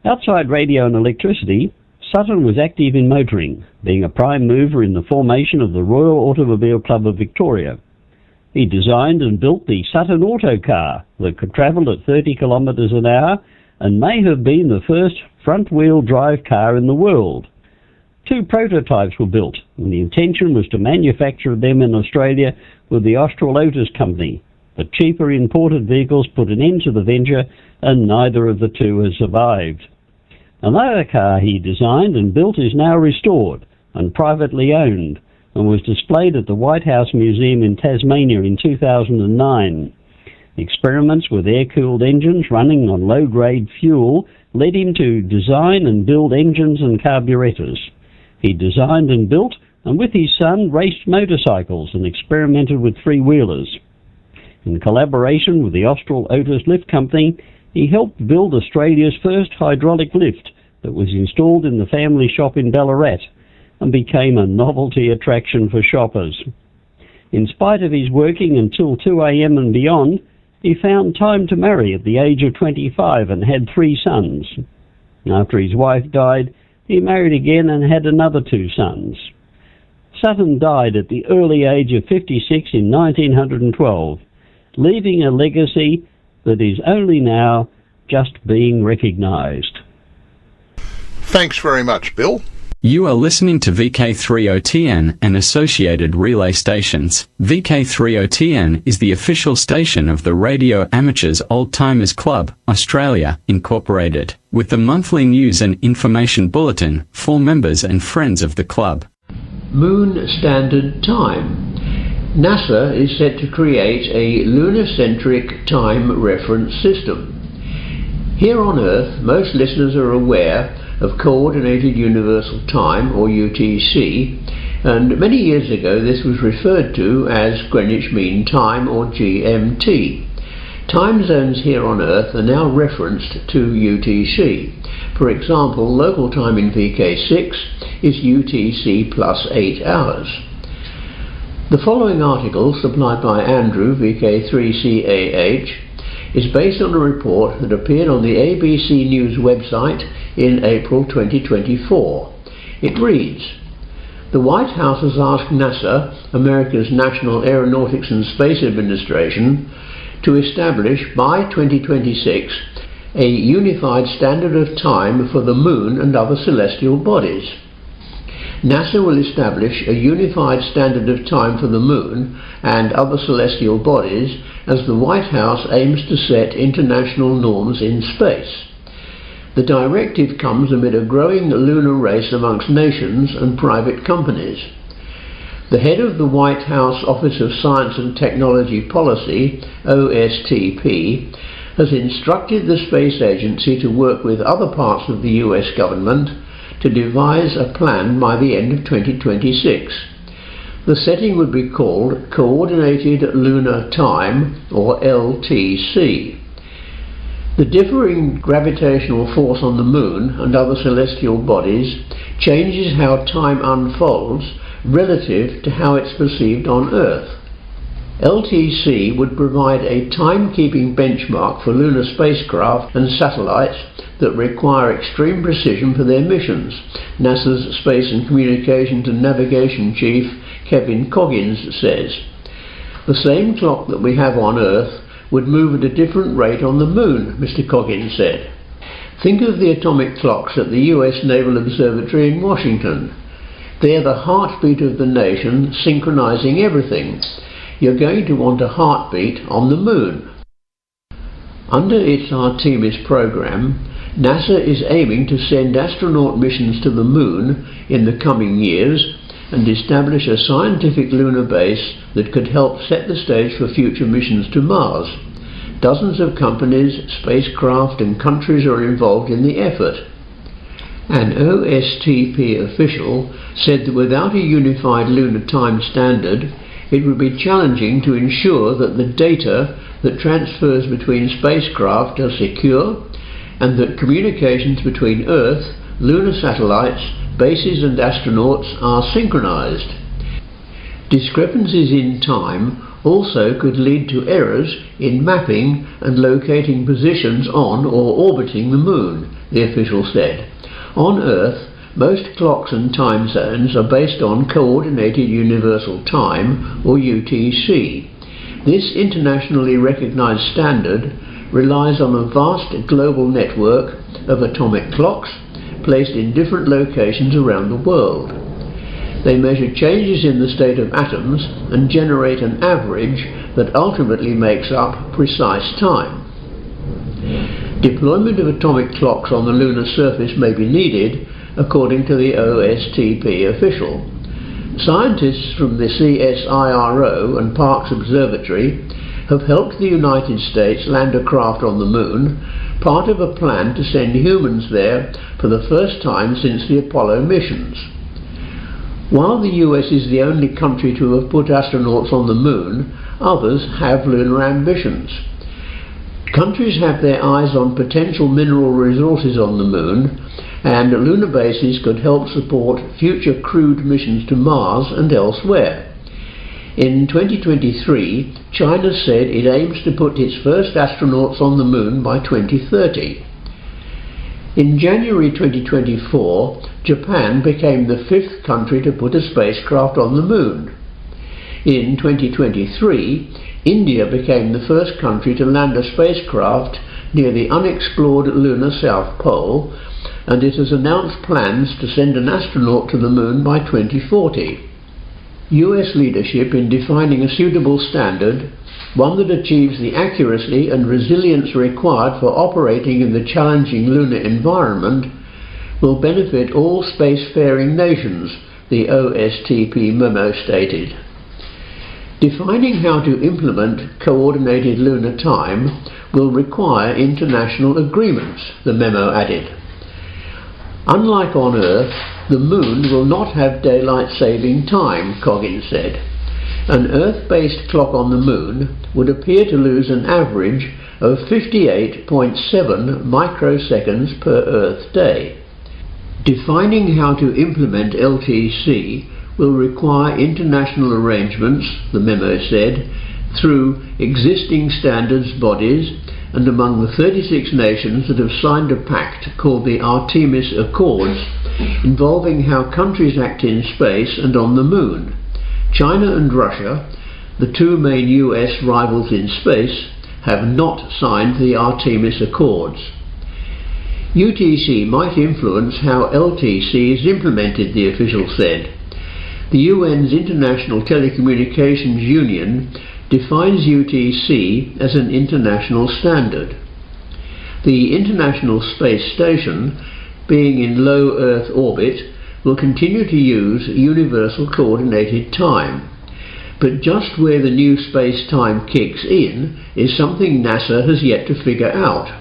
Outside radio and electricity, Sutton was active in motoring, being a prime mover in the formation of the Royal Automobile Club of Victoria. He designed and built the Sutton Autocar that could travel at 30 kilometres an hour and may have been the first front-wheel drive car in the world. 2 prototypes were built, and the intention was to manufacture them in Australia with the Austral Otis Company, but cheaper imported vehicles put an end to the venture, and neither of the two has survived. Another car he designed and built is now restored and privately owned, and was displayed at the White House Museum in Tasmania in 2009. Experiments with air-cooled engines running on low-grade fuel led him to design and build engines and carburetors. He designed and built, and with his son, raced motorcycles and experimented with three-wheelers. In collaboration with the Austral Otis Lift Company, he helped build Australia's first hydraulic lift that was installed in the family shop in Ballarat and became a novelty attraction for shoppers. In spite of his working until 2 a.m. and beyond, he found time to marry at the age of 25 and had 3 sons. After his wife died, he married again and had another 2 sons. Sutton died at the early age of 56 in 1912, leaving a legacy that is only now just being recognised. Thanks very much, Bill. You are listening to VK30TN and associated relay stations. VK30TN is the official station of the Radio Amateurs Old Timers Club, Australia, Incorporated, with the monthly news and information bulletin for members and friends of the club. Moon Standard Time. NASA is set to create a lunar-centric time reference system. Here on Earth, most listeners are aware of Coordinated Universal Time, or UTC, and many years ago this was referred to as Greenwich Mean Time, or GMT. Time zones here on Earth are now referenced to UTC. For example, local time in VK6 is UTC plus 8 hours. The following article, supplied by Andrew, VK3CAH, is based on a report that appeared on the ABC News website in April 2024. It reads, "The White House has asked NASA, America's National Aeronautics and Space Administration, to establish by 2026 a unified standard of time for the Moon and other celestial bodies. NASA will establish a unified standard of time for the Moon and other celestial bodies as the White House aims to set international norms in space. The directive comes amid a growing lunar race amongst nations and private companies. The head of the White House Office of Science and Technology Policy, OSTP, has instructed the space agency to work with other parts of the US government to devise a plan by the end of 2026. The setting would be called Coordinated Lunar Time, or LTC. The differing gravitational force on the Moon and other celestial bodies changes how time unfolds relative to how it's perceived on Earth. LTC would provide a timekeeping benchmark for lunar spacecraft and satellites that require extreme precision for their missions, NASA's Space and Communications and Navigation Chief Kevin Coggins says. The same clock that we have on Earth would move at a different rate on the Moon, Mr. Coggins said. Think of the atomic clocks at the US Naval Observatory in Washington. They're the heartbeat of the nation, synchronizing everything. You're going to want a heartbeat on the Moon. Under its Artemis program, NASA is aiming to send astronaut missions to the Moon in the coming years and establish a scientific lunar base that could help set the stage for future missions to Mars. Dozens of companies, spacecraft and countries are involved in the effort. An OSTP official said that without a unified lunar time standard, it would be challenging to ensure that the data that transfers between spacecraft are secure and that communications between Earth, lunar satellites, bases and astronauts are synchronized. Discrepancies in time also could lead to errors in mapping and locating positions on or orbiting the Moon, the official said. On Earth, most clocks and time zones are based on Coordinated Universal Time, or UTC. This internationally recognized standard relies on a vast global network of atomic clocks placed in different locations around the world. They measure changes in the state of atoms and generate an average that ultimately makes up precise time. Deployment of atomic clocks on the lunar surface may be needed, according to the OSTP official. Scientists from the CSIRO and Parkes Observatory have helped the United States land a craft on the Moon, part of a plan to send humans there for the first time since the Apollo missions. While the US is the only country to have put astronauts on the Moon, others have lunar ambitions. Countries have their eyes on potential mineral resources on the Moon, and lunar bases could help support future crewed missions to Mars and elsewhere. In 2023, China said it aims to put its first astronauts on the Moon by 2030. In January 2024, Japan became the fifth country to put a spacecraft on the Moon. In 2023, India became the first country to land a spacecraft near the unexplored lunar South Pole, and it has announced plans to send an astronaut to the Moon by 2040. US leadership in defining a suitable standard, one that achieves the accuracy and resilience required for operating in the challenging lunar environment, will benefit all spacefaring nations, the OSTP memo stated. Defining how to implement coordinated lunar time will require international agreements, the memo added. Unlike on Earth, the Moon will not have daylight saving time, Coggins said. An Earth-based clock on the Moon would appear to lose an average of 58.7 microseconds per Earth day. Defining how to implement LTC will require international arrangements, the memo said, through existing standards bodies and among the 36 nations that have signed a pact called the Artemis Accords, involving how countries act in space and on the Moon. China and Russia, the two main US rivals in space, have not signed the Artemis Accords. UTC might influence how LTC is implemented, the official said. The UN's International Telecommunications Union defines UTC as an international standard. The International Space Station, being in low Earth orbit, will continue to use Universal Coordinated Time. But just where the new space-time kicks in is something NASA has yet to figure out.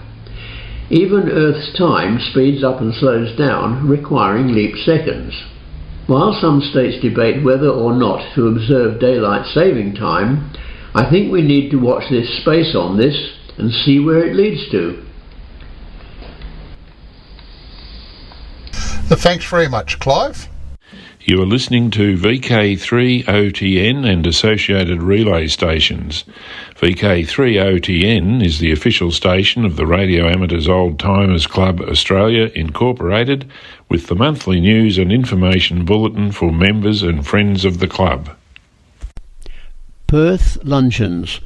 Even Earth's time speeds up and slows down, requiring leap seconds. While some states debate whether or not to observe daylight saving time, I think we need to watch this space on this and see where it leads to. Thanks very much, Clive. You are listening to VK3OTN and associated relay stations. VK3OTN is the official station of the Radio Amateurs Old Timers Club Australia Incorporated, with the monthly news and information bulletin for members and friends of the club. Perth Luncheons.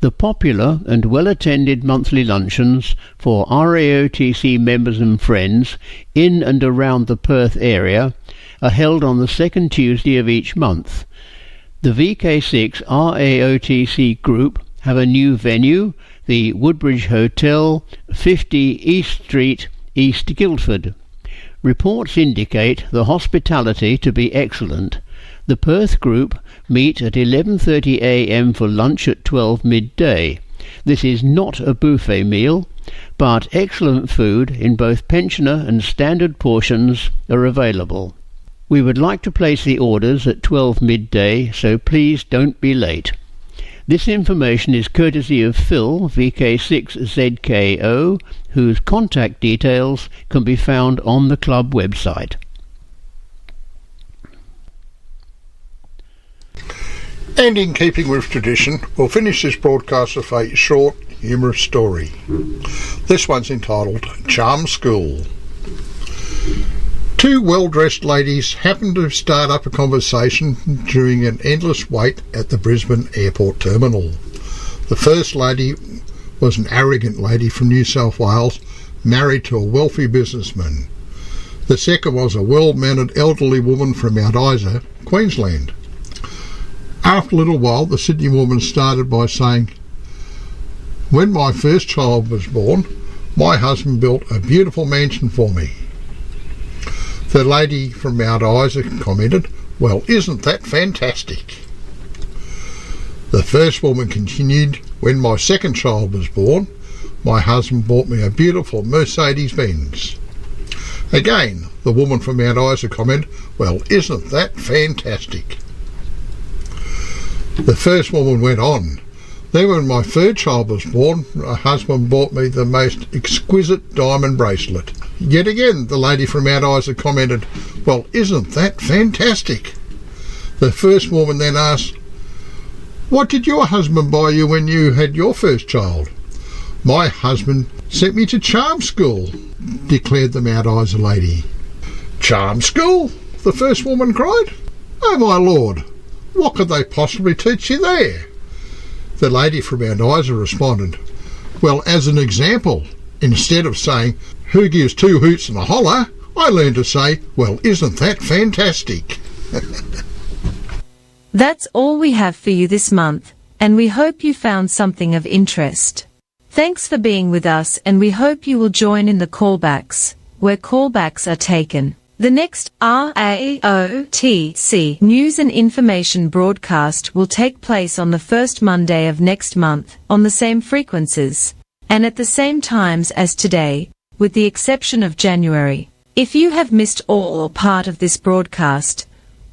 The popular and well-attended monthly luncheons for RAOTC members and friends in and around the Perth area are held on the second Tuesday of each month. The VK6 RAOTC group have a new venue, the Woodbridge Hotel, 50 East Street, East Guildford. Reports indicate the hospitality to be excellent. The Perth group meet at 11:30 a.m. for lunch at 12 midday. This is not a buffet meal, but excellent food in both pensioner and standard portions are available. We would like to place the orders at 12 midday, so please don't be late. This information is courtesy of Phil, VK6ZKO, whose contact details can be found on the club website. And in keeping with tradition, we'll finish this broadcast with a short, humorous story. This one's entitled Charm School. Two well-dressed ladies happened to start up a conversation during an endless wait at the Brisbane airport terminal. The first lady was an arrogant lady from New South Wales, married to a wealthy businessman. The second was a well-mannered elderly woman from Mount Isa, Queensland. After a little while, the Sydney woman started by saying, "When my first child was born, my husband built a beautiful mansion for me." The lady from Mount Isa commented, "Well, isn't that fantastic?" The first woman continued, "When my second child was born, my husband bought me a beautiful Mercedes-Benz." Again, the woman from Mount Isa commented, "Well, isn't that fantastic?" The first woman went on, "Then when my third child was born, my husband bought me the most exquisite diamond bracelet." Yet again, the lady from Mount Isa commented, "Well, isn't that fantastic?" The first woman then asked, "What did your husband buy you when you had your first child?" "My husband sent me to charm school," declared the Mount Isa lady. "Charm school?" the first woman cried. "Oh my lord, what could they possibly teach you there?" The lady from Mount Isa responded, "Well, as an example, instead of saying, 'Who gives two hoots and a holler?' I learned to say, 'Well, isn't that fantastic?'" That's all we have for you this month, and we hope you found something of interest. Thanks for being with us, and we hope you will join in the callbacks, where callbacks are taken. The next RAOTC News and Information broadcast will take place on the first Monday of next month, on the same frequencies, and at the same times as today, with the exception of January. If you have missed all or part of this broadcast,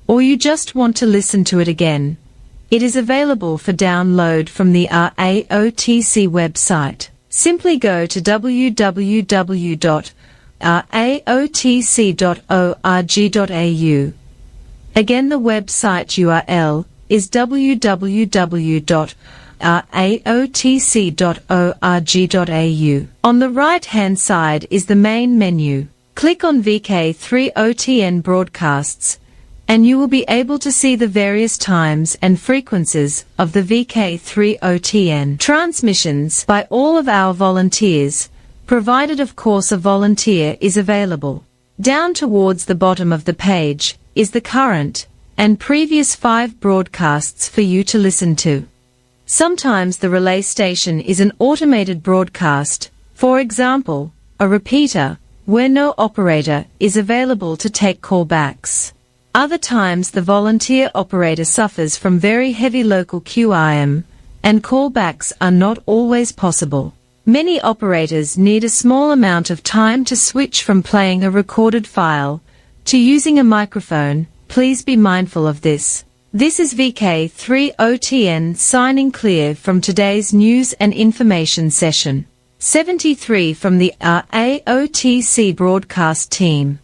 or you just want to listen to it again, it is available for download from the RAOTC website. Simply go to www.raotc.org.au. Again, the website URL is www.raotc.org.au. On the right-hand side is the main menu. Click on VK3OTN Broadcasts, and you will be able to see the various times and frequencies of the VK3OTN transmissions by all of our volunteers, provided of course a volunteer is available. Down towards the bottom of the page is the current and previous 5 broadcasts for you to listen to. Sometimes the relay station is an automated broadcast, for example, a repeater, where no operator is available to take callbacks. Other times the volunteer operator suffers from very heavy local QRM, and callbacks are not always possible. Many operators need a small amount of time to switch from playing a recorded file to using a microphone. Please be mindful of this. This is VK3OTN signing clear from today's news and information session. 73 from the RAOTC broadcast team.